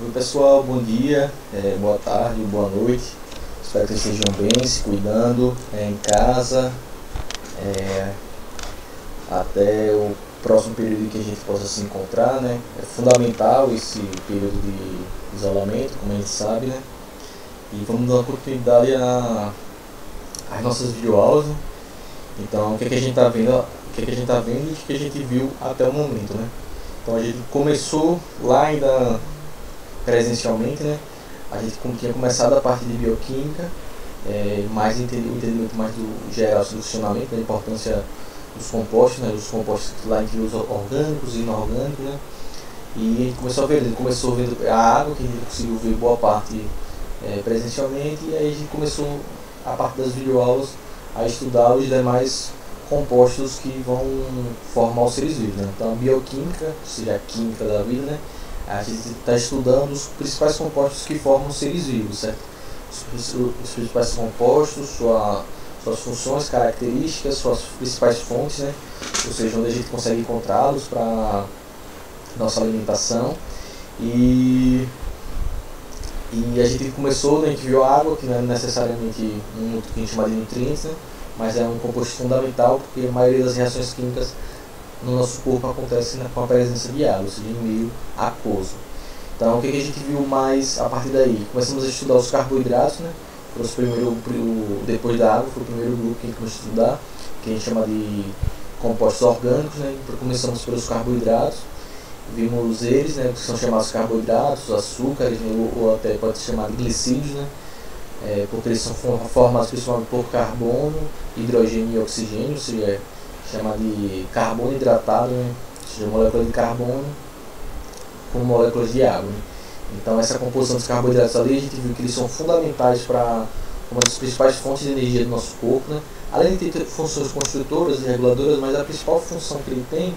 Oi pessoal, bom dia, boa tarde, boa noite. Espero que vocês estejam bem, se cuidando em casa, até o próximo período que a gente possa se encontrar, né? É fundamental esse período de isolamento, como a gente sabe, né? E vamos dar continuidade às nossas videoaulas, né? Então, o que a gente está vendo, e o que a gente viu até o momento, né? Então a gente começou lá ainda presencialmente, né? A gente tinha começado a parte de bioquímica, mais o entendimento mais do geral do funcionamento, da importância dos compostos, né? Os compostos lá a gente usa orgânicos e inorgânicos, né? E a gente começou vendo a água, que a gente conseguiu ver boa parte presencialmente, e aí a gente começou a parte das videoaulas a estudar os demais compostos que vão formar os seres vivos, né? Então a bioquímica, ou seja, a química da vida, né? A gente está estudando os principais compostos que formam os seres vivos, certo? Os principais compostos, suas funções, características, suas principais fontes, né? Ou seja, onde a gente consegue encontrá-los para nossa alimentação. E a gente começou, né, a gente viu a água, que não é necessariamente um que a gente chama de nutrientes, né? Mas é um composto fundamental, porque a maioria das reações químicas no nosso corpo acontece, né, com a presença de água, ou seja, em meio aquoso. Então, o que a gente viu mais a partir daí? Começamos a estudar os carboidratos, né? Depois da água, foi o primeiro grupo que a gente começou a estudar, que a gente chama de compostos orgânicos, né? Começamos pelos carboidratos, vimos eles, né, que são chamados carboidratos, açúcares, né, ou até pode ser chamado de glicídios, né? Porque eles são formados principalmente por carbono, hidrogênio e oxigênio, ou seja, chama de carbono hidratado, né? Ou seja, molécula de carbono com moléculas de água, né? Então essa composição dos carboidratos ali, a gente viu que eles são fundamentais para uma das principais fontes de energia do nosso corpo, né? Além de ter funções construtoras e reguladoras, mas a principal função que ele tem,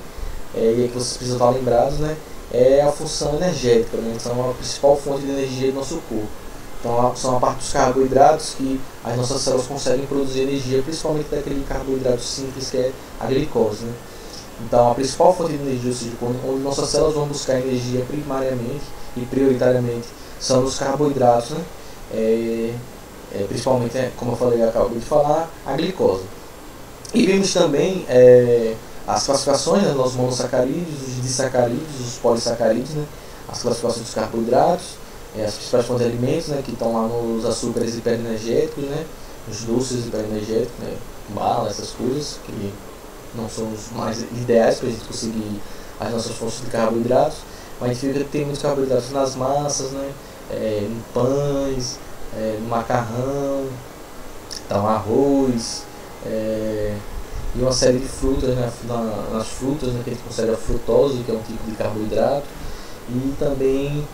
e é que vocês precisam estar lembrados, né, é a função energética, né? Então a principal fonte de energia do nosso corpo. Então são a parte dos carboidratos que as nossas células conseguem produzir energia, principalmente daquele carboidrato simples que é a glicose, né? Então a principal fonte de energia, ou seja, onde nossas células vão buscar energia primariamente e prioritariamente, são os carboidratos, né? Principalmente, como eu falei, acabei de falar, a glicose. E vimos também as classificações, né, dos monossacarídeos, os disacarídeos, os polissacarídeos, né? As classificações dos carboidratos, as principais fontes de alimentos, né, que estão lá nos açúcares hiperenergéticos, né, nos doces hiperenergéticos, né, bala, essas coisas que não são os mais ideais para a gente conseguir as nossas fontes de carboidratos, mas a gente viu que tem muitos carboidratos nas massas, né, em pães, no macarrão, então arroz, e uma série de frutas, né, nas frutas, né, que a gente consegue a frutose, que é um tipo de carboidrato, e também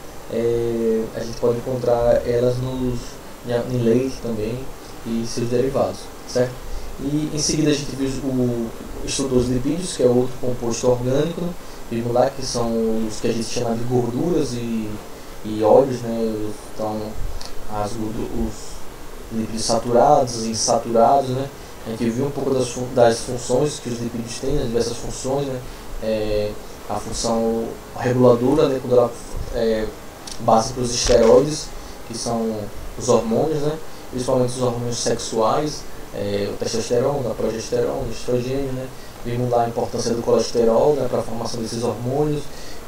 a gente pode encontrar elas em leite também e seus derivados, certo? E em seguida a gente estudou os lipídios, que é outro composto orgânico, né? Vimos lá que são os que a gente chama de gorduras e óleos, né? Então os lipídios saturados e insaturados, né? A gente viu um pouco das funções que os lipídios têm, as diversas funções, né? A função reguladora, né? Quando ela base para os esteroides, que são os hormônios, né? Principalmente os hormônios sexuais, o testosterona, a progesterona, o estrogênio, né? Vimos lá a importância do colesterol, né, para a formação desses hormônios.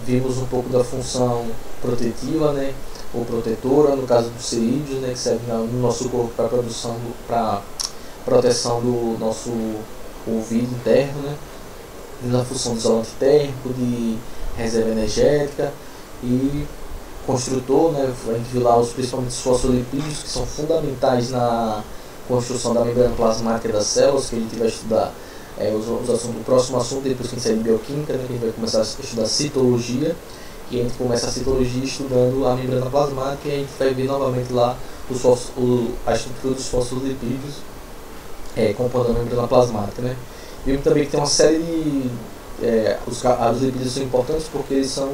Vimos um pouco da função protetiva, né, ou protetora, no caso dos cerídeos, né, que serve no nosso corpo para proteção do nosso ouvido interno, né? Vimos a função do isolante térmico, de reserva energética e construtor, né? A gente viu lá principalmente os fosfolipídios, que são fundamentais na construção da membrana plasmática das células, que a gente vai estudar o próximo assunto, depois que a gente sair de bioquímica, né, que a gente vai começar a estudar citologia, e a gente começa a citologia estudando a membrana plasmática, e a gente vai ver novamente lá a estrutura dos fosfolipídios compondo a membrana plasmática, né. Vimos também que tem uma série de... os lipídios são importantes porque eles são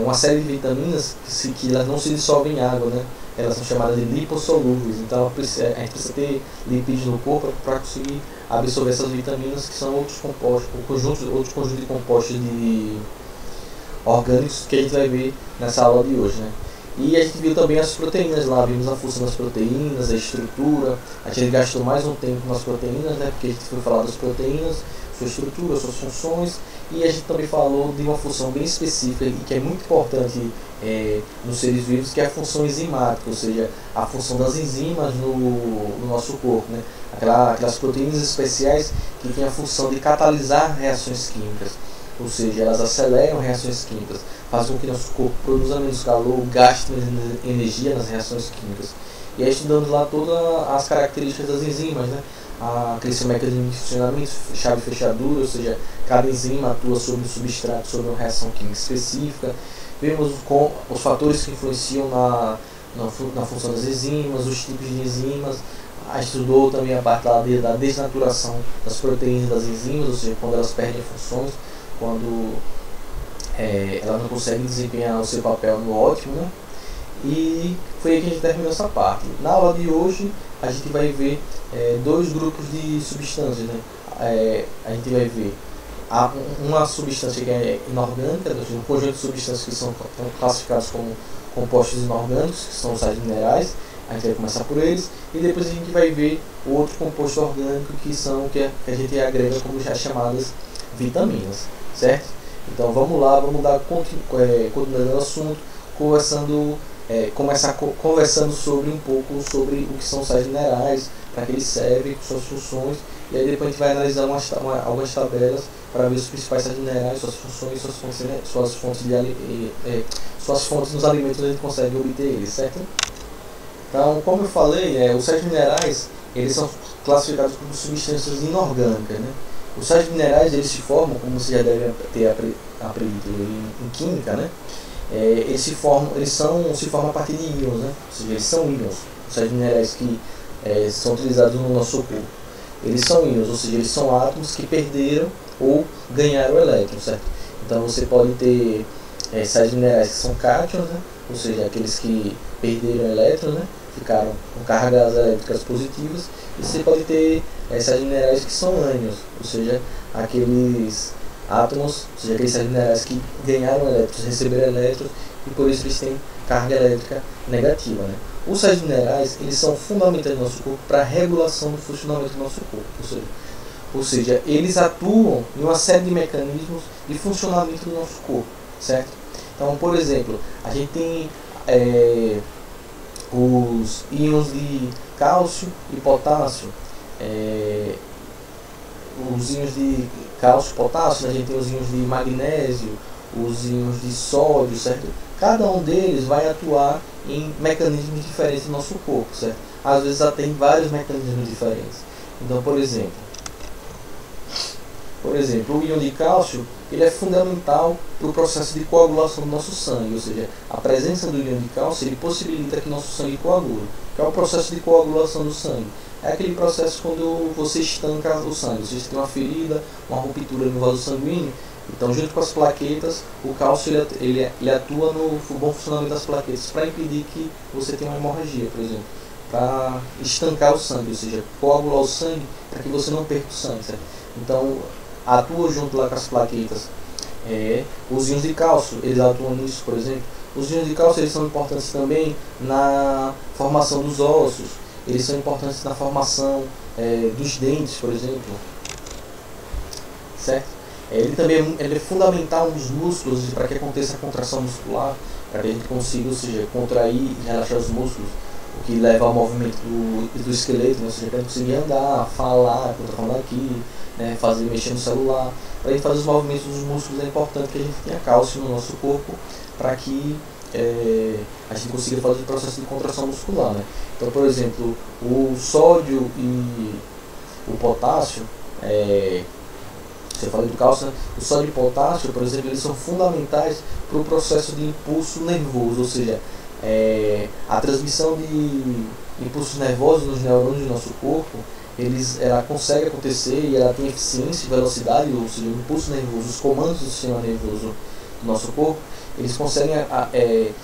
uma série de vitaminas que elas não se dissolvem em água, né. Elas são chamadas de lipossolúveis, então a gente precisa ter lipídios no corpo para conseguir absorver essas vitaminas, que são outros compostos, outro conjunto de compostos orgânicos que a gente vai ver nessa aula de hoje, né? E a gente viu também as proteínas lá, vimos a função das proteínas, a estrutura. A gente gastou mais um tempo nas proteínas, né, porque a gente foi falar das proteínas, sua estrutura, suas funções. E a gente também falou de uma função bem específica e que é muito importante nos seres vivos, que é a função enzimática, ou seja, a função das enzimas no nosso corpo, né? Aquelas proteínas especiais que têm a função de catalisar reações químicas, ou seja, elas aceleram reações químicas, fazem com que nosso corpo produza menos calor, gaste menos energia nas reações químicas. E aí estudamos lá todas as características das enzimas, né? Aquele seu mecanismo de funcionamento, chave e fechadura, ou seja, cada enzima atua sobre um substrato, sobre uma reação química específica. Vemos os fatores que influenciam na função das enzimas, os tipos de enzimas. Estudou também a parte lá da desnaturação das proteínas das enzimas, ou seja, quando elas perdem funções, quando elas não conseguem desempenhar o seu papel no ótimo, né? E foi aí que a gente terminou essa parte. Na aula de hoje a gente vai ver dois grupos de substâncias, né? A gente vai ver uma substância que é inorgânica, um conjunto de substâncias que são classificadas como compostos inorgânicos, que são os sais minerais. A gente vai começar por eles e depois a gente vai ver o outro composto orgânico, que são que a gente agrega como já chamadas vitaminas, certo? Então vamos lá, vamos dar continuidade ao assunto, começar conversando sobre um pouco sobre o que são os sais minerais, para que eles servem, suas funções, e aí depois a gente vai analisar algumas tabelas para ver os principais sais minerais, suas funções, suas fontes nos alimentos onde a gente consegue obter eles, certo? Então, como eu falei, os sais minerais eles são classificados como substâncias inorgânicas, né? Os sais minerais eles se formam, como você já deve ter aprendido em química, né? Eles se formam a partir de íons, né? Ou seja, eles são íons. Os sais minerais que são utilizados no nosso corpo, eles são íons, ou seja, eles são átomos que perderam ou ganharam elétrons, certo? Então você pode ter sais minerais que são cátions, né? Ou seja, aqueles que perderam elétrons, né? Ficaram com cargas elétricas positivas, e você pode ter sais minerais que são ânions, ou seja, aqueles átomos, ou seja, aqueles sais minerais que ganharam elétrons, receberam elétrons, e por isso eles têm carga elétrica negativa, né? Os sais minerais eles são fundamentais no nosso corpo para a regulação do funcionamento do nosso corpo, ou seja, eles atuam em uma série de mecanismos de funcionamento do nosso corpo, certo? Então, por exemplo, a gente tem os íons de cálcio e potássio. Os íons de cálcio e potássio, a gente tem os íons de magnésio, os íons de sódio, certo? Cada um deles vai atuar em mecanismos diferentes no nosso corpo, certo? Às vezes até em vários mecanismos diferentes. Então, por exemplo, o íon de cálcio ele é fundamental para o processo de coagulação do nosso sangue, ou seja, a presença do íon de cálcio ele possibilita que nosso sangue coagule, que é o processo de coagulação do sangue. É aquele processo quando você estanca o sangue, você tem uma ferida, uma ruptura no vaso sanguíneo, então junto com as plaquetas, o cálcio ele atua no bom funcionamento das plaquetas para impedir que você tenha uma hemorragia, por exemplo, para estancar o sangue, ou seja, coagular o sangue para que você não perca o sangue, certo? Então atua junto lá com as plaquetas. Os íons de cálcio, eles atuam nisso, por exemplo. Os íons de cálcio eles são importantes também na formação dos ossos, eles são importantes na formação dos dentes, por exemplo, certo? Ele também é fundamental nos músculos para que aconteça a contração muscular, para que a gente consiga, ou seja, contrair e relaxar os músculos, o que leva ao movimento do esqueleto, né? Ou seja, para conseguir andar, falar, como eu estou falando aqui, né? Mexer no celular, para a gente fazer os movimentos dos músculos é importante que a gente tenha cálcio no nosso corpo para que a gente consiga fazer o processo de contração muscular, né? Então, por exemplo, o sódio e o potássio, você falou do cálcio, né? O sódio e o potássio, por exemplo, eles são fundamentais para o processo de impulso nervoso, ou seja, a transmissão de impulsos nervosos nos neurônios do nosso corpo, ela consegue acontecer e ela tem eficiência e velocidade, ou seja, o impulso nervoso, os comandos do sistema nervoso do nosso corpo, eles conseguem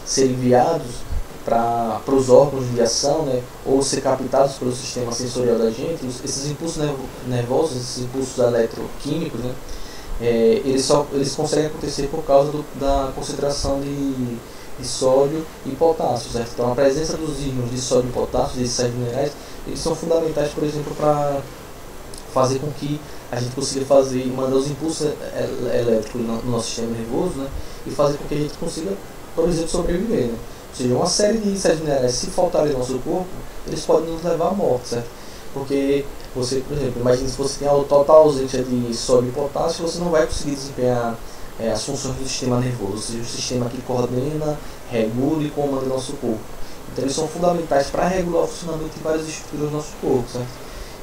ser enviados para os órgãos de ação, né, ou ser captados pelo sistema sensorial da gente. Esses impulsos nervosos, esses impulsos eletroquímicos, né, eles conseguem acontecer por causa da concentração de sódio e potássio, certo? Então a presença dos íons de sódio e potássio, desses sais minerais, eles são fundamentais, por exemplo, para fazer com que a gente consiga mandar os impulsos elétricos no nosso sistema nervoso, né? E fazer com que a gente consiga, por exemplo, sobreviver, né? Ou seja, uma série de sais minerais, se faltarem no nosso corpo, eles podem nos levar à morte, certo? Porque você, por exemplo, imagine se você tem a total ausência de sódio e potássio, você não vai conseguir desempenhar as funções do sistema nervoso, ou seja, o sistema que coordena, regula e comanda o nosso corpo. Então eles são fundamentais para regular o funcionamento de várias estruturas do nosso corpo, certo?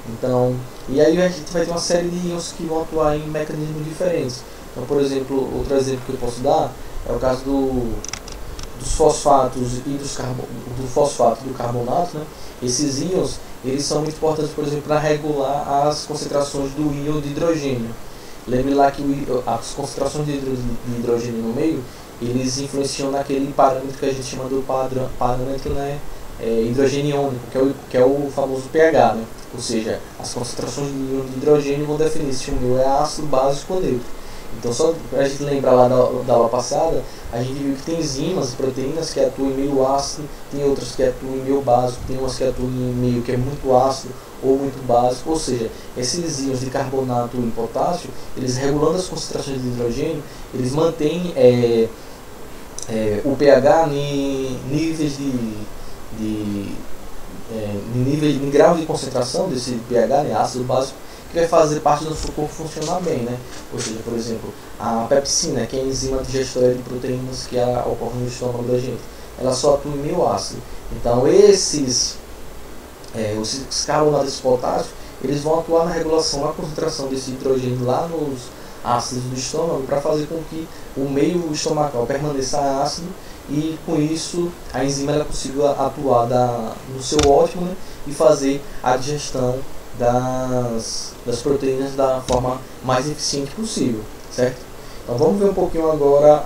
Então, e aí a gente vai ter uma série de íons que vão atuar em mecanismos diferentes. Então, por exemplo, outro exemplo que eu posso dar é o caso dos fosfatos e do fosfato e do carbonato, né? Esses íons, eles são muito importantes, por exemplo, para regular as concentrações do íon de hidrogênio. Lembre lá que as concentrações de hidrogênio no meio, eles influenciam naquele parâmetro que a gente chama do parâmetro, né, hidrogênio iônico, que é o famoso pH, né? Ou seja, as concentrações de íon de hidrogênio vão definir se o meu é ácido, básico ou neutro. Então, só para a gente lembrar lá da aula passada, a gente viu que tem enzimas e proteínas que atuam em meio ácido, tem outras que atuam em meio básico, tem umas que atuam em meio que é muito ácido ou muito básico. Ou seja, esses íons de carbonato e potássio, eles regulando as concentrações de hidrogênio, eles mantêm o pH em níveis em grau de concentração desse pH, né, ácido básico, que vai fazer parte do nosso corpo funcionar bem, né? Ou seja, por exemplo, a pepsina, que é a enzima digestora de proteínas que ocorre no estômago da gente, ela só atua em meio ácido. Então os carbonatos de potássio, eles vão atuar na regulação, na concentração desse hidrogênio lá nos ácidos do estômago, para fazer com que o meio estomacal permaneça ácido e com isso a enzima ela consiga atuar no seu ótimo, né, e fazer a digestão das proteínas da forma mais eficiente possível, certo? Então vamos ver um pouquinho agora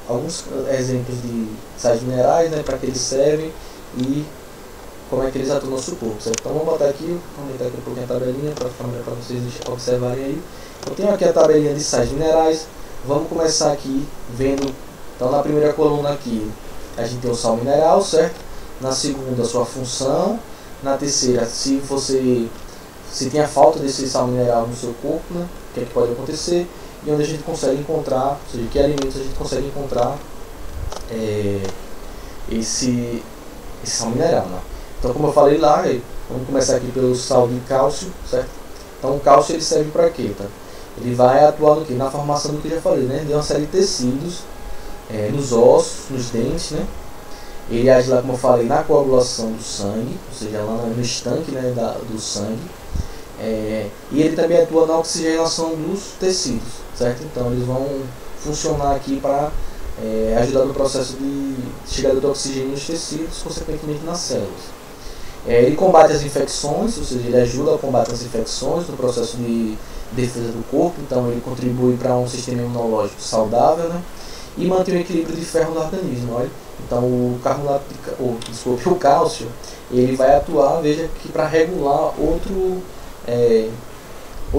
alguns exemplos de sais minerais, né, para que eles servem e como é que eles atuam no nosso corpo, certo? Então vamos botar aqui, aumentar aqui um pouquinho a tabelinha para ficar melhor para vocês observarem aí. Eu tenho aqui a tabelinha de sais minerais. Vamos começar aqui vendo, então na primeira coluna aqui a gente tem o sal mineral, certo? Na segunda, a sua função. Na terceira, se tem a falta desse sal mineral no seu corpo, né, o que é que pode acontecer, e onde a gente consegue encontrar, ou seja, que alimentos a gente consegue encontrar esse sal mineral, né? Então, como eu falei lá, vamos começar aqui pelo sal de cálcio, certo? Então o cálcio ele serve para quê? Tá? Ele vai atuar no quê? Na formação do que eu já falei, né? De uma série de tecidos, nos ossos, nos dentes, né? Ele age lá, como eu falei, na coagulação do sangue, ou seja, lá no estanque, né, do sangue. E ele também atua na oxigenação dos tecidos, certo? Então eles vão funcionar aqui para ajudar no processo de chegada do oxigênio nos tecidos, consequentemente nas células. Ele combate as infecções, ou seja, ele ajuda a combater as infecções no processo de defesa do corpo, então ele contribui para um sistema imunológico saudável, né? E mantém o equilíbrio de ferro no organismo, olha. Então o cálcio, ele vai atuar, veja que para regular outro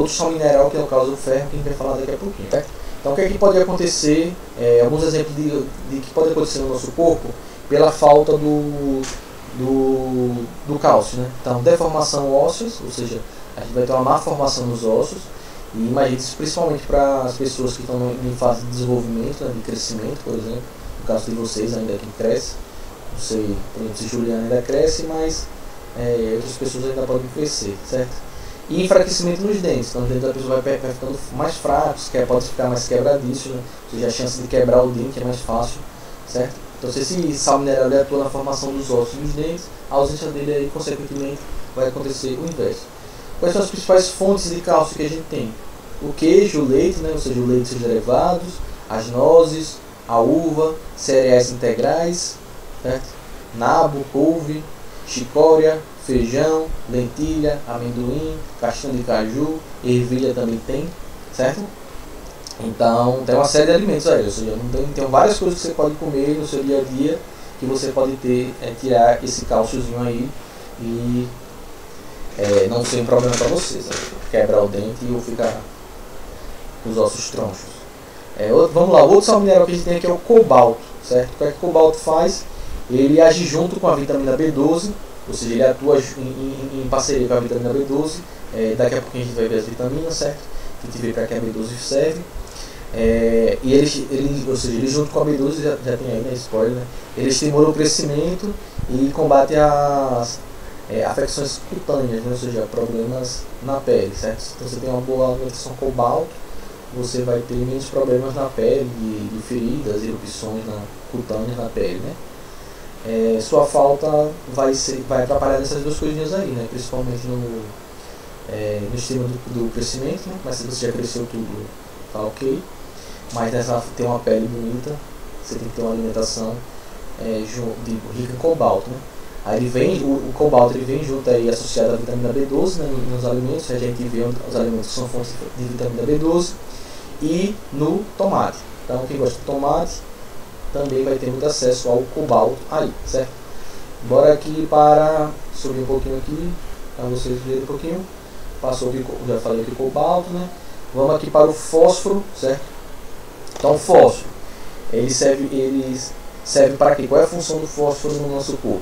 sal mineral que é o caso do ferro, que a gente vai falar daqui a pouquinho. Tá? Então o que é que pode acontecer, alguns exemplos de que pode acontecer no nosso corpo pela falta do cálcio, né? Então deformação óssea, ou seja, a gente vai ter uma má formação nos ossos, e imagine isso principalmente para as pessoas que estão em fase de desenvolvimento, né, de crescimento, por exemplo. No caso de vocês ainda que cresce, não sei, por exemplo, se Juliana ainda cresce, mas outras pessoas ainda podem crescer, certo? E enfraquecimento nos dentes, então os dentes da pessoa vai ficando mais fracos, pode ficar mais quebradiço, né? Ou seja, a chance de quebrar o dente é mais fácil, certo? Então se esse sal mineral atua na formação dos ossos e dos dentes, a ausência dele aí, consequentemente, vai acontecer o inverso. Quais são as principais fontes de cálcio que a gente tem? O queijo, o leite, né? Ou seja, o leite e seus derivados, as nozes, a uva, cereais integrais, certo? Nabo, couve, chicória, feijão, lentilha, amendoim, castanha de caju, ervilha também tem, certo? Então tem uma série de alimentos aí, ou seja, tem várias coisas que você pode comer no seu dia a dia que você pode tirar esse cálciozinho aí e não ser um problema para você, sabe? Quebrar o dente ou ficar com os ossos tronchos. Vamos lá, outro sal mineral que a gente tem aqui é o cobalto, certo? O que é que o cobalto faz? Ele age junto com a vitamina B12, ou seja, ele atua em parceria com a vitamina B12. Daqui a pouquinho a gente vai ver as vitaminas, certo? A gente vê para que a B12 serve. E ele junto com a B12, já tem aí, né, spoiler, né? Ele estimula o crescimento e combate as afecções cutâneas, né? Ou seja, problemas na pele, certo? Então você tem uma boa alimentação cobalto, você vai ter menos problemas na pele, de feridas, erupções cutâneas na pele, né? Sua falta vai atrapalhar essas duas coisinhas aí, né? Principalmente no estímulo do crescimento, né? Mas se você já cresceu tudo, tá ok. Mas ter uma pele bonita, você tem que ter uma alimentação rica em cobalto, né? Aí o cobalto ele vem junto aí associado à vitamina B12, né, nos alimentos. A gente vê os alimentos que são fontes de vitamina B12 e no tomate. Então quem gosta de tomate também vai ter muito acesso ao cobalto aí, certo? Bora aqui para subir um pouquinho aqui, para vocês verem um pouquinho. Passou aqui, já falei aqui cobalto, né? Vamos aqui para o fósforo, certo? Então o fósforo, ele serve para quê? Qual é a função do fósforo no nosso corpo?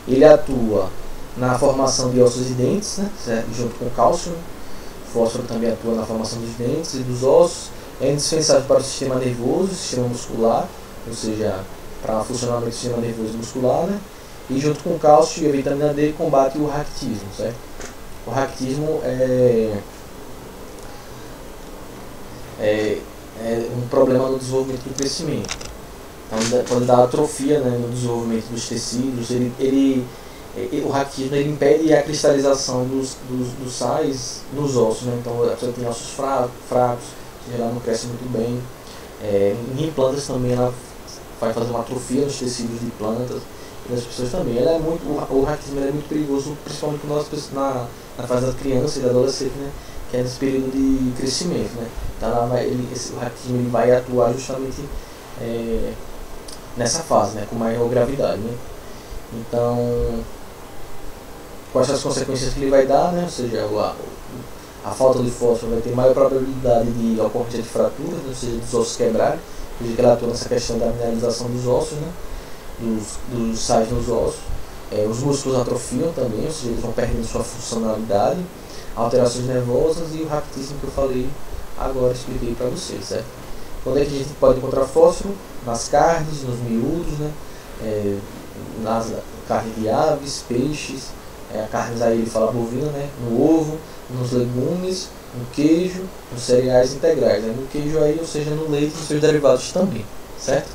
Ele atua na formação de ossos e dentes, né? Certo? Junto com o cálcio. O fósforo também atua na formação dos dentes e dos ossos. É indispensável para o sistema nervoso, sistema muscular, ou seja, para o funcionamento do sistema nervoso e muscular, né? E junto com o cálcio e a vitamina D combate o raquitismo, certo? O raquitismo é um problema no desenvolvimento do crescimento. Então, pode dar atrofia, né, no desenvolvimento dos tecidos. O raquitismo ele impede a cristalização dos sais nos ossos, né? Então a pessoa tem ossos fracos, ela não cresce muito bem. Em plantas também ela vai fazer uma atrofia nos tecidos de plantas e nas pessoas também. O raquitismo é muito perigoso, principalmente na fase da criança e da adolescente, né? Que é nesse período de crescimento, né? Então o raquitismo ele vai atuar justamente nessa fase, né? Com maior gravidade, né? Então, quais são as consequências que ele vai dar, né? Ou seja, a falta de fósforo vai ter maior probabilidade de ocorrência de fraturas, né? Ou seja, dos ossos quebrarem, porque ela atua nessa questão da mineralização dos ossos, né? Dos sais nos ossos. Os músculos atrofiam também, ou seja, eles vão perdendo sua funcionalidade, alterações nervosas e o raquitismo que eu falei agora, expliquei para vocês, certo? Quando é que a gente pode encontrar fósforo? Nas carnes, nos miúdos, né? Nas carnes de aves, peixes, a carne aí ele fala bovina, né? No ovo, nos legumes, no queijo, nos cereais integrais, né? No queijo aí, ou seja, no leite e nos seus derivados também, certo?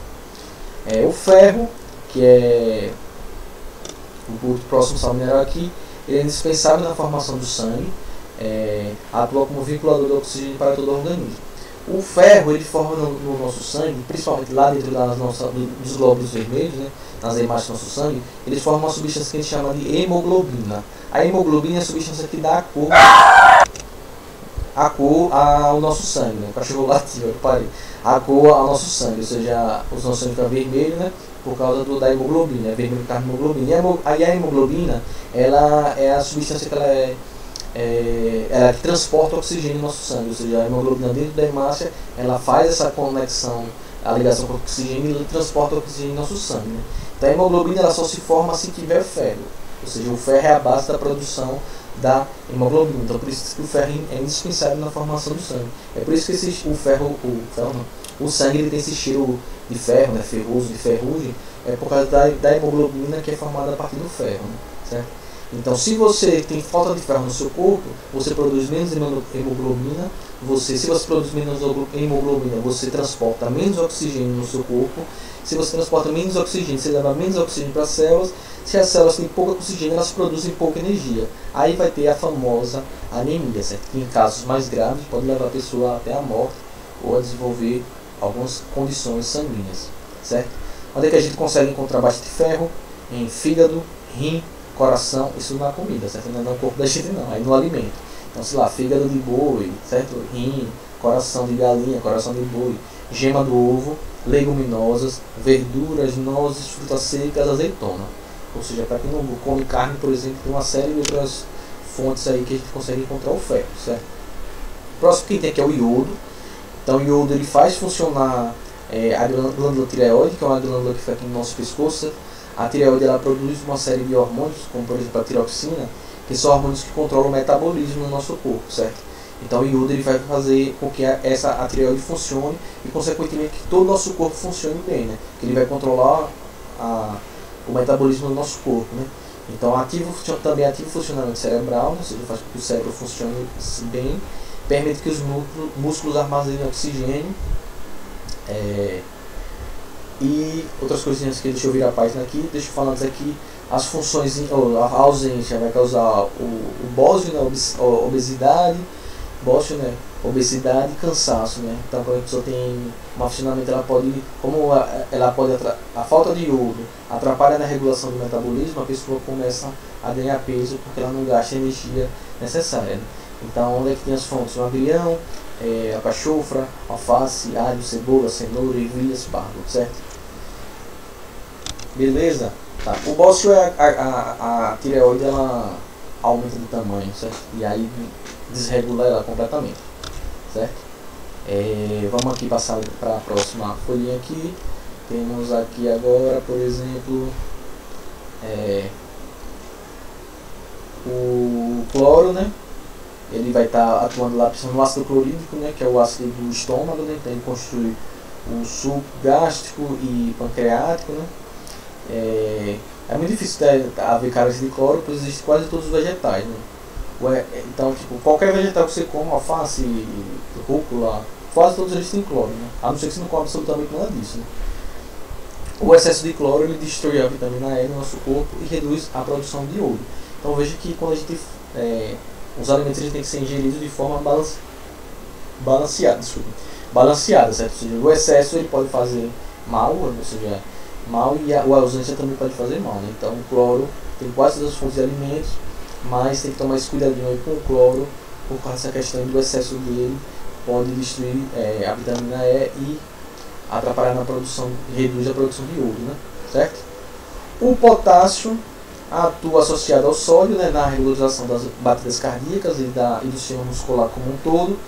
O ferro, que é o próximo sal mineral aqui, ele é indispensável na formação do sangue, atua como vinculador de oxigênio para todo o organismo. O ferro ele forma no nosso sangue, principalmente lá dentro dos glóbulos vermelhos, né, nas imagens do nosso sangue, eles formam uma substância que a gente chama de hemoglobina. A hemoglobina é a substância que dá a cor ao nosso sangue, né? O cachorro latiu, eu parei. A cor ao nosso sangue, ou seja, o nosso sangue fica vermelho, né, por causa da hemoglobina, vermelho com a hemoglobina. E a hemoglobina, ela é a substância que ela que transporta o oxigênio no nosso sangue, ou seja, a hemoglobina dentro da hemácia, ela faz essa conexão, a ligação com o oxigênio e transporta o oxigênio no nosso sangue, né? Então a hemoglobina ela só se forma se tiver ferro, ou seja, o ferro é a base da produção da hemoglobina. Então por isso que o ferro é indispensável na formação do sangue. É por isso que o sangue ele tem esse cheiro de ferro, né, ferroso, de ferrugem, por causa da hemoglobina que é formada a partir do ferro, né, certo? Então, se você tem falta de ferro no seu corpo, você produz menos hemoglobina. Se você produz menos hemoglobina, você transporta menos oxigênio no seu corpo. Se você transporta menos oxigênio, você leva menos oxigênio para as células. Se as células têm pouco oxigênio, elas produzem pouca energia. Aí vai ter a famosa anemia, certo? Que em casos mais graves pode levar a pessoa até a morte ou a desenvolver algumas condições sanguíneas, certo? Onde é que a gente consegue encontrar bastante ferro? Em fígado, rim, coração, isso na comida, certo? Não é no corpo da gente não, aí no alimento. Então, sei lá, fígado de boi, certo? Rim, coração de galinha, coração de boi, gema do ovo, leguminosas, verduras, nozes, frutas secas, azeitona. Ou seja, para quem não come carne, por exemplo, tem uma série de outras fontes aí que a gente consegue encontrar o ferro, certo? Próximo que tem aqui é o iodo. Então o iodo ele faz funcionar a glândula tireoide, que é uma glândula que fica aqui no nosso pescoço. A tireoide ela produz uma série de hormônios, como por exemplo a tiroxina, que são hormônios que controlam o metabolismo no nosso corpo, certo? Então o iodo ele vai fazer com que a tireoide funcione e consequentemente que todo o nosso corpo funcione bem, né? Que ele vai controlar o metabolismo do nosso corpo, né? Então também ativa o funcionamento cerebral, né? Ou seja, faz com que o cérebro funcione bem, permite que os músculos armazenem oxigênio. E outras coisinhas que deixa eu virar a página aqui, deixa eu falar aqui as funções, a ausência vai causar o bósio, né, obesidade, bósio, né, obesidade e cansaço, né. Então quando a pessoa tem um funcionamento, ela pode, a falta de iodo atrapalha na regulação do metabolismo, a pessoa começa a ganhar peso porque ela não gasta a energia necessária, né? Então onde é que tem as fontes? O agrião, a cachofra, alface, alho, cebola, cenoura, ervilha, espargo, certo? Beleza? Tá. O bócio a tireoide, ela aumenta de tamanho, certo? E aí desregula ela completamente, certo? Vamos aqui passar para a próxima folhinha aqui. Temos aqui agora, por exemplo, o cloro, né? Ele vai estar atuando lá no ácido clorídrico, né? Que é o ácido do estômago, né? Então ele constitui o suco gástrico e pancreático, né? É muito difícil haver carência de cloro, pois existe quase todos os vegetais, né? Então, tipo, qualquer vegetal que você coma, alface, rúcula, quase todos eles têm cloro, né? A não ser que você não coma absolutamente nada disso, né? O excesso de cloro ele destrói a vitamina E no nosso corpo e reduz a produção de iodo. Então veja que quando a gente os alimentos eles têm que ser ingeridos de forma balanceada, certo? Ou seja, o excesso ele pode fazer mal, ou seja, e a ausência também pode fazer mal, né? Então o cloro tem quase todas as fontes de alimentos, mas tem que tomar esse cuidadinho aí com o cloro, por causa dessa questão do excesso dele, pode destruir a vitamina E e atrapalhar na produção, reduz a produção de iodo, né? Certo? O potássio atua associado ao sódio, né, na regularização das batidas cardíacas e do sistema muscular como um todo.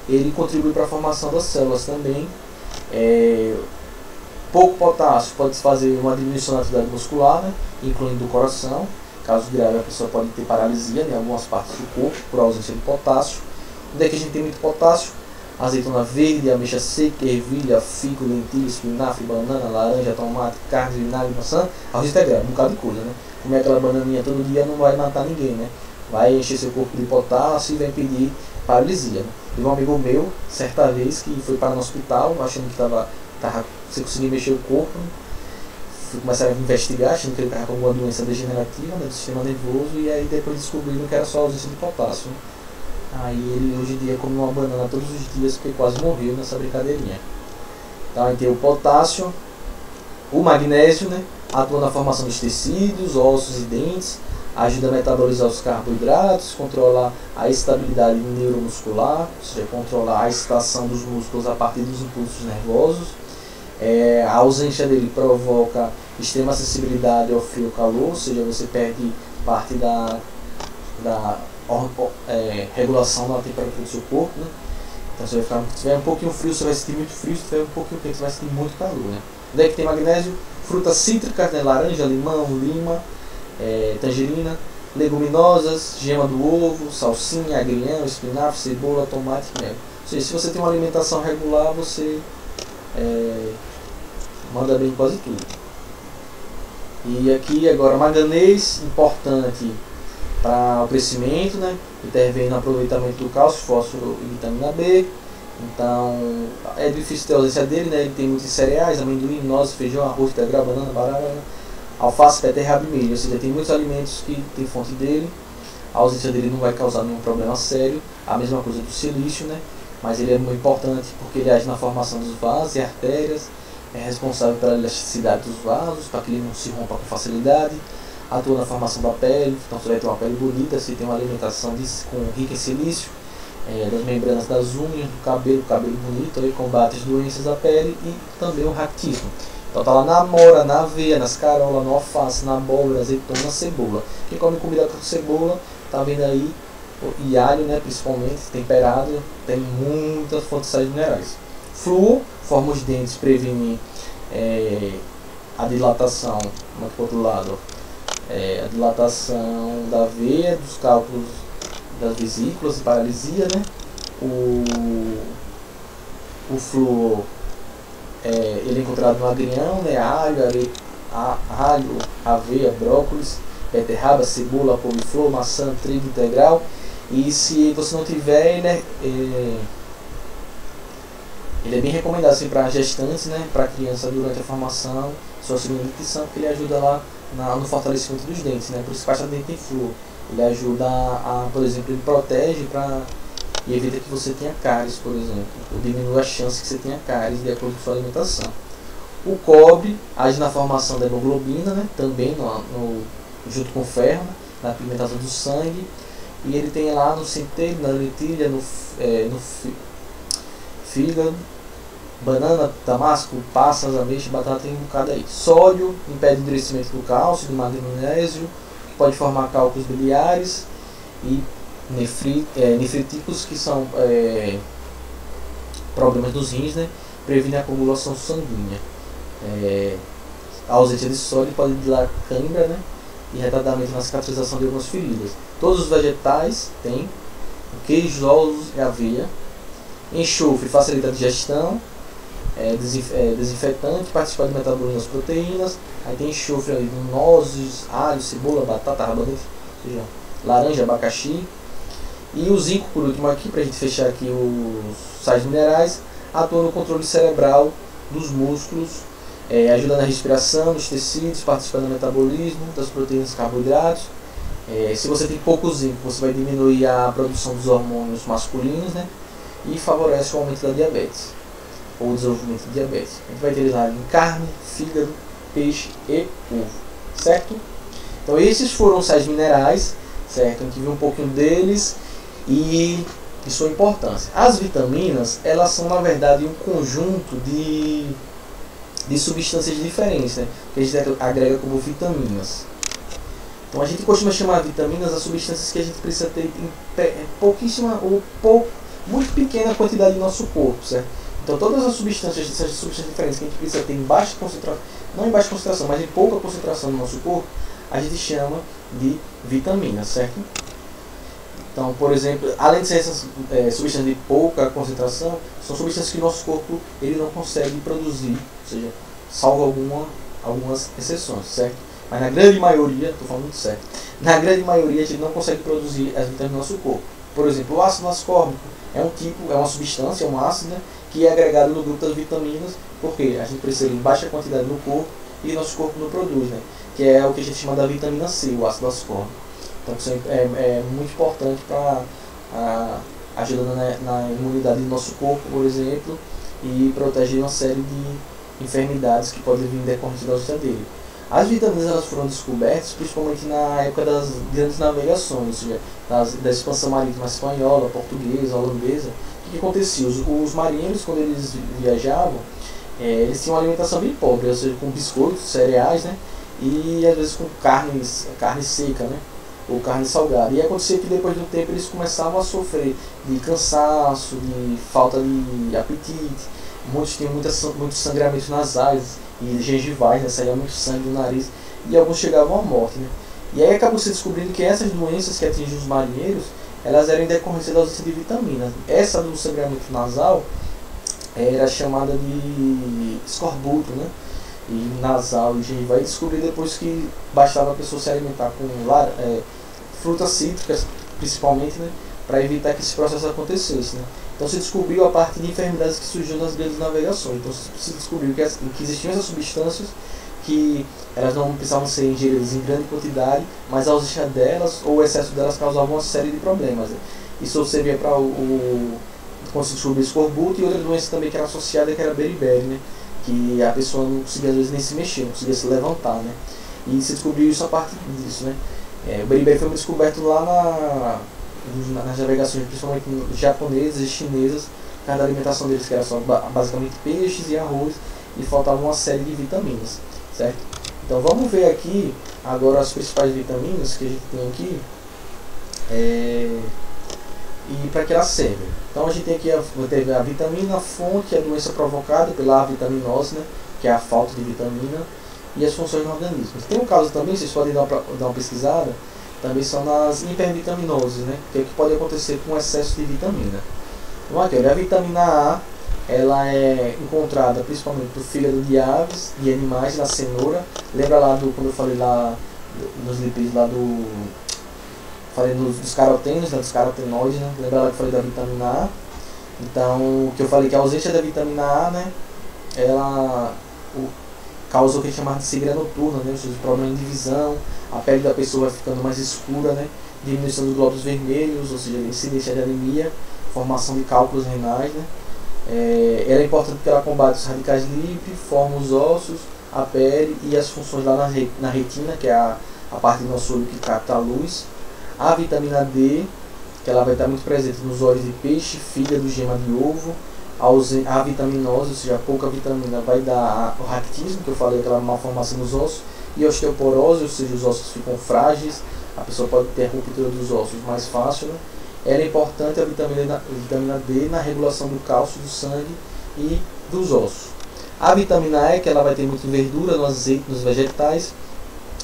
Ele contribui para a formação das células também. Pouco potássio pode fazer uma diminuição da atividade muscular, né, incluindo o coração. Caso grave, a pessoa pode ter paralisia em algumas partes do corpo por ausência de potássio. Onde é que a gente tem muito potássio? Azeitona verde, ameixa seca, ervilha, figo, lentilha, espinafre, banana, laranja, tomate, carne, vinagre, maçã. Arroz integral, um bocado de coisa, né? Comer aquela bananinha todo dia não vai matar ninguém, né? Vai encher seu corpo de potássio e vai impedir paralisia, né? Teve um amigo meu, certa vez, que foi para no hospital, achando que tava sem conseguir mexer o corpo, né? Começaram a investigar, achando que ele estava com alguma doença degenerativa, né, do sistema nervoso, e aí depois descobriram que era só ausência de potássio, né? Aí ele hoje em dia come uma banana todos os dias porque quase morreu nessa brincadeirinha. Então aí tem o potássio, o magnésio, né, atua na formação dos tecidos, ossos e dentes, ajuda a metabolizar os carboidratos, controla a estabilidade neuromuscular, ou seja, controlar a excitação dos músculos a partir dos impulsos nervosos. A ausência dele provoca extrema sensibilidade ao frio e ao calor, ou seja, você perde parte da regulação da temperatura do seu corpo, né? Então se tiver um pouquinho frio, você vai sentir muito frio, se tiver um pouquinho quente, você vai sentir muito calor, né? Onde é que tem magnésio? Frutas cítricas, né? Laranja, limão, lima, tangerina, leguminosas, gema do ovo, salsinha, agrião, espinafre, cebola, tomate e mel. Ou seja, se você tem uma alimentação regular, você manda bem quase tudo. E aqui agora manganês, importante para o crescimento, né? Intervém no aproveitamento do cálcio, fósforo e vitamina B. Então é difícil ter a ausência dele, né? Ele tem muitos cereais, amendoim, nozes, feijão, arroz, integral, banana, banana, alface, beterraba e milho. Ou seja, tem muitos alimentos que tem fonte dele. A ausência dele não vai causar nenhum problema sério. A mesma coisa do silício, né? Mas ele é muito importante porque ele age na formação dos vasos e artérias, é responsável pela elasticidade dos vasos, para que ele não se rompa com facilidade, atua na formação da pele, então você vai ter uma pele bonita se tem uma alimentação rica em silício, das membranas das unhas, do cabelo bonito, aí combate as doenças da pele e também o raquitismo. Então tá lá na amora, na aveia, nas carolas, no alface, na abóbora, azeitona, na cebola. Quem come comida com cebola, tá vendo aí, e alho, né, principalmente, temperado, tem muitas fontes de sais minerais. Flúor forma os dentes, previne a dilatação, mas por outro lado, a dilatação da veia, dos cálculos das vesículas e paralisia, né? O flúor ele é encontrado no agrião, né? Alho, aveia, brócolis, beterraba, cebola, couve-flor, maçã, trigo integral. E se você não tiver, ele é bem recomendado assim, para gestantes, né? Para criança durante a formação, sua segunda dentição, porque ele ajuda lá no fortalecimento dos dentes, né? Por isso que pasta dente tem flúor. Ele ajuda por exemplo, ele protege e evita que você tenha cáries, por exemplo, ou diminui a chance que você tenha cáries de acordo com sua alimentação. O cobre age na formação da hemoglobina, né? Também junto com o ferro, né? Na pigmentação do sangue, e ele tem lá no centeio, na lentilha, no fígado, banana, damasco, passas, ameixa, batata, tem um bocado aí. Sódio impede o endurecimento do cálcio, do magnésio, pode formar cálculos biliares e nefríticos, que são problemas dos rins, né? Previne a coagulação sanguínea. A ausência de sódio pode dar cãibra, né? E retardamento na cicatrização de algumas feridas. Todos os vegetais têm queijos, ovos e aveia. Enxofre facilita a digestão, desinfetante, participa do metabolismo das proteínas. Aí tem enxofre ali no nozes, alho, cebola, batata, rabanete, laranja, abacaxi. E o zinco, por último aqui, para a gente fechar aqui os sais minerais, atua no controle cerebral dos músculos, ajuda na respiração, nos tecidos, participa do metabolismo das proteínas e carboidratos. Se você tem pouco zinco, você vai diminuir a produção dos hormônios masculinos, né? E favorece o aumento da diabetes, ou o desenvolvimento de diabetes. A gente vai ter lá em carne, fígado, peixe e ovo, certo? Então esses foram os sais minerais, certo? A gente viu um pouquinho deles e sua importância. As vitaminas, elas são na verdade um conjunto de substâncias diferentes, né? Que a gente agrega como vitaminas. Então a gente costuma chamar vitaminas as substâncias que a gente precisa ter em pouquíssima ou muito pequena quantidade no nosso corpo, certo? Então todas as substâncias, essas substâncias diferentes que a gente precisa ter em baixa concentração, não em baixa concentração, mas em pouca concentração no nosso corpo, a gente chama de vitaminas, certo? Então, por exemplo, além de ser essas substâncias de pouca concentração, são substâncias que o nosso corpo ele não consegue produzir, ou seja, salvo algumas exceções, certo? Mas na grande maioria, estou falando certo, na grande maioria a gente não consegue produzir as vitaminas no nosso corpo. Por exemplo, o ácido ascórbico é uma substância, é um ácido, né, que é agregado no grupo das vitaminas, porque a gente precisa em baixa quantidade no corpo e nosso corpo não produz, né, que é o que a gente chama da vitamina C, o ácido ascórbico. Então isso é muito importante para ajudar na imunidade do nosso corpo, por exemplo, e proteger uma série de enfermidades que podem vir decorrentes da ausência dele. As vitaminas elas foram descobertas principalmente na época das grandes navegações, ou seja, da expansão marítima espanhola, portuguesa, holandesa. O que acontecia? Os marinheiros, quando eles viajavam, eles tinham uma alimentação bem pobre, ou seja, com biscoitos, cereais, né? E às vezes com carne seca, né? Ou carne salgada. E acontecia que depois do tempo eles começavam a sofrer de cansaço, de falta de apetite. Muitos tinham muitos sangramentos nasais e gengivais, né? Saía muito sangue do nariz e alguns chegavam à morte, né? E aí acabou se descobrindo que essas doenças que atingiam os marinheiros, elas eram em decorrência da ausência de vitaminas. Essa do sangramento nasal era chamada de escorbuto, né? E nasal e gengival. E descobri depois que bastava a pessoa se alimentar com frutas cítricas, principalmente, né? Para evitar que esse processo acontecesse, né? Então se descobriu a parte de enfermidades que surgiram nas grandes navegações. Então se descobriu que existiam essas substâncias que elas não precisavam ser ingeridas em grande quantidade, mas a ausência delas ou o excesso delas causava uma série de problemas, né? Isso servia para quando se descobriu o escorbuto e outra doença também que era associada, que era a beriberi, né? Que a pessoa não conseguia às vezes nem se mexer, não conseguia se levantar, né? E se descobriu isso a partir disso, né? O beriberi foi descoberto lá nas navegações, principalmente japonesas e chinesas, por causa da alimentação deles, que era só basicamente peixes e arroz, e faltava uma série de vitaminas, certo? Então vamos ver aqui agora as principais vitaminas que a gente tem aqui. e para que ela serve. Então a gente tem aqui teve a vitamina, a fonte, a doença provocada pela avitaminose, né, que é a falta de vitamina, e as funções no organismo. Tem um caso também, vocês podem dar uma pesquisada, também são nas hipervitaminoses, né, que é o que pode acontecer com excesso de vitamina. Então aqui, a vitamina A, ela é encontrada principalmente no fígado de aves, de animais, na cenoura. Lembra lá quando eu falei lá nos lipídios lá falei dos carotenos, né, dos carotenoides, né? Lembra lá que eu falei da vitamina A? Então, que eu falei que a ausência da vitamina A, né, ela causa o que a gente chama de cegueira noturna, né, ou seja, problema de visão, a pele da pessoa vai ficando mais escura, né, diminuição dos glóbulos vermelhos, ou seja, incidência de anemia, formação de cálculos renais, né. Ela é importante porque ela combate os radicais livres, forma os ossos, a pele e as funções lá na retina, que é a parte do nosso olho que capta a luz. A vitamina D, que ela vai estar muito presente nos olhos de peixe, fígado, gema de ovo. A vitaminose, ou seja, a pouca vitamina, vai dar o raquitismo, que eu falei, aquela malformação nos ossos. E a osteoporose, ou seja, os ossos ficam frágeis, a pessoa pode ter a ruptura dos ossos mais fácil, né? Ela é importante, a vitamina D, na regulação do cálcio do sangue e dos ossos. A vitamina E, que ela vai ter muito em verdura, no azeite, nos vegetais.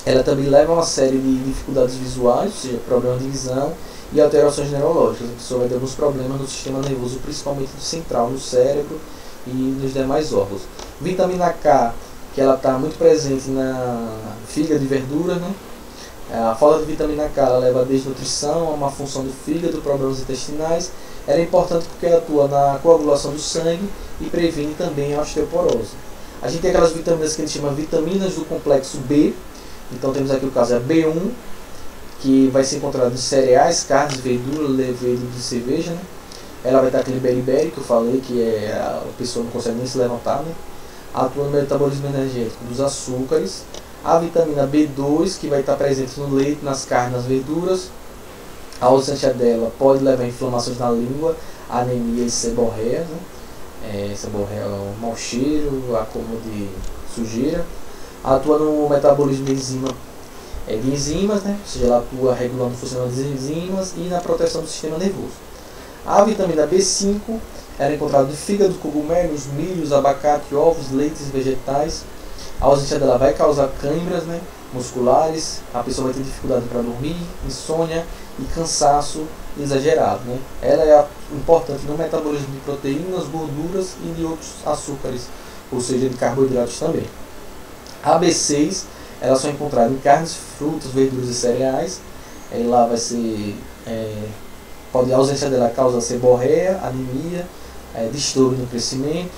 Ela também leva a uma série de dificuldades visuais, ou seja, problemas de visão e alterações neurológicas. A pessoa vai ter alguns problemas no sistema nervoso, principalmente no central, no cérebro e nos demais órgãos. Vitamina K, que ela está muito presente na fígado e verdura, né? A falta de vitamina K ela leva a desnutrição, a má função do fígado, problemas intestinais. Ela é importante porque ela atua na coagulação do sangue e previne também a osteoporose. A gente tem aquelas vitaminas que a gente chama vitaminas do complexo B. Então temos aqui o caso da B1, que vai ser encontrado em cereais, carnes, verdura, levedo de cerveja, né? Ela vai estar aquele beriberi que eu falei, que a pessoa não consegue nem se levantar, né? Atua no metabolismo energético dos açúcares. A vitamina B2, que vai estar presente no leite, nas carnes, nas verduras. A ausência dela pode levar a inflamações na língua, anemia e seborreia, né? Seborreia é um mau cheiro, acúmulo de sujeira. Atua no metabolismo de enzimas, né? Ou seja, ela atua regulando o funcionamento das enzimas e na proteção do sistema nervoso. A vitamina B5 era encontrada no fígado, cogumelos, milhos, abacate, ovos, leites vegetais. A ausência dela vai causar câimbras, né, musculares, a pessoa vai ter dificuldade para dormir, insônia e cansaço exagerado, né? Ela é importante no metabolismo de proteínas, gorduras e de outros açúcares, ou seja, de carboidratos também. A B6, ela só é encontrada em carnes, frutas, verduras e cereais. Ela vai ser, a ausência dela causa seborreia, anemia, distúrbio no crescimento.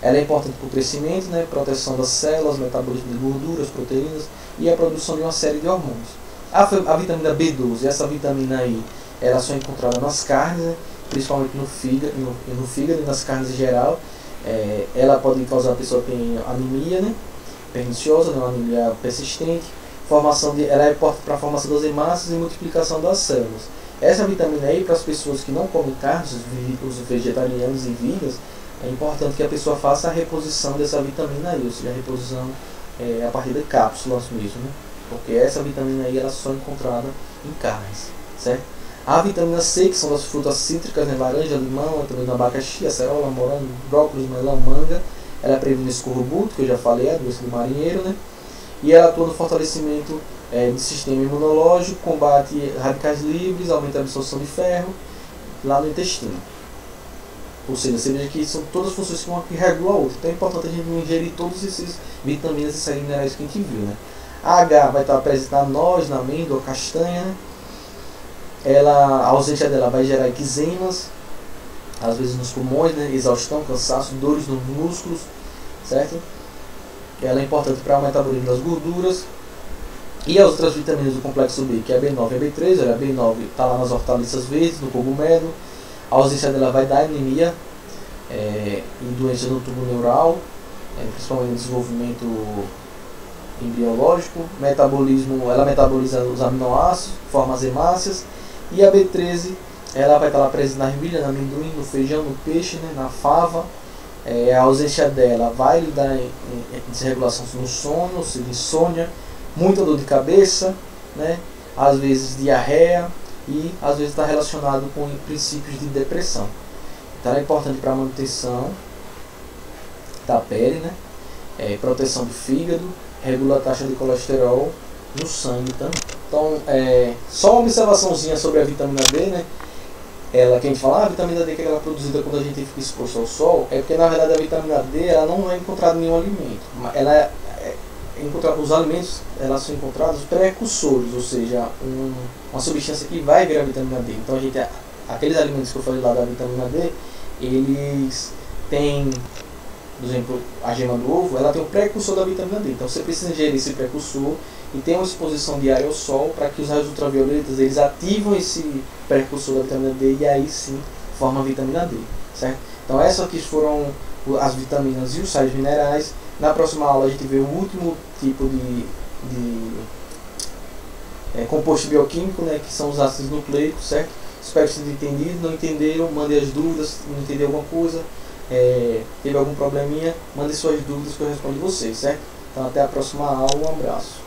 Ela é importante para o crescimento, né, proteção das células, metabolismo de gorduras, proteínas e a produção de uma série de hormônios. A vitamina B12, essa vitamina aí, ela só é encontrada nas carnes, né, principalmente no fígado e nas carnes em geral. Ela pode causar a pessoa tem anemia, né, perniciosa, né, uma anemia persistente. Ela é importante para a formação das hemácias e multiplicação das células. Essa vitamina aí, para as pessoas que não comem carnes, os vegetarianos e veganos, é importante que a pessoa faça a reposição dessa vitamina aí, ou seja, a reposição a partir de cápsulas mesmo, né? Porque essa vitamina aí ela só é encontrada em carnes, certo? A vitamina C, que são das frutas cítricas, né? Laranja, limão, também no abacaxi, acerola, morango, brócolis, melão, manga. Ela previne escorbuto, que eu já falei, a doença do marinheiro, né? E ela atua no fortalecimento do sistema imunológico, combate radicais livres, aumenta a absorção de ferro lá no intestino. Ou seja, você veja que são todas as funções que uma que regula a outra. Então é importante a gente ingerir todos esses vitaminas e sais minerais que a gente viu, né? A H vai estar presente na noz, na amêndoa, castanha, né? A ausência dela vai gerar eczemas, às vezes nos pulmões, né? Exaustão, cansaço, dores nos músculos, certo? Ela é importante para o metabolismo das gorduras. E as outras vitaminas do complexo B, que é a B9 e a B3, a B9 está lá nas hortaliças verdes, no cogumelo. A ausência dela vai dar anemia e doença no tubo neural, principalmente no desenvolvimento embriológico. Ela metaboliza os aminoácidos, forma as hemácias. E a B13, ela vai estar lá presente na ervilha, no amendoim, no feijão, no peixe, né, na fava. A ausência dela vai lhe dar desregulação no sono, ou seja, insônia, muita dor de cabeça, né, às vezes diarreia, e às vezes está relacionado com princípios de depressão. Então é importante para a manutenção da pele, né? Proteção do fígado, regula a taxa de colesterol no sangue também. Então, só uma observaçãozinha sobre a vitamina D, né? Ela, que a gente fala, a vitamina D que ela é produzida quando a gente fica exposto ao sol, é porque na verdade a vitamina D ela não é encontrada em nenhum alimento. Ela os alimentos elas são encontrados precursores, ou seja, uma substância que vai virar vitamina D. Então aqueles alimentos que eu falei lá da vitamina D, eles têm, por exemplo, a gema do ovo, ela tem um precursor da vitamina D. Então você precisa ingerir esse precursor e ter uma exposição diária ao sol para que os raios ultravioletas eles ativam esse precursor da vitamina D e aí sim forma a vitamina D, certo? Então essas aqui foram as vitaminas e os sais minerais. Na próxima aula a gente vê o último tipo de composto bioquímico, né, que são os ácidos nucleicos, certo? Espero que vocês tenham entendido. Não entenderam, mandem as dúvidas. Não entendeu alguma coisa, teve algum probleminha, mandem suas dúvidas que eu respondo vocês, certo? Então até a próxima aula, um abraço.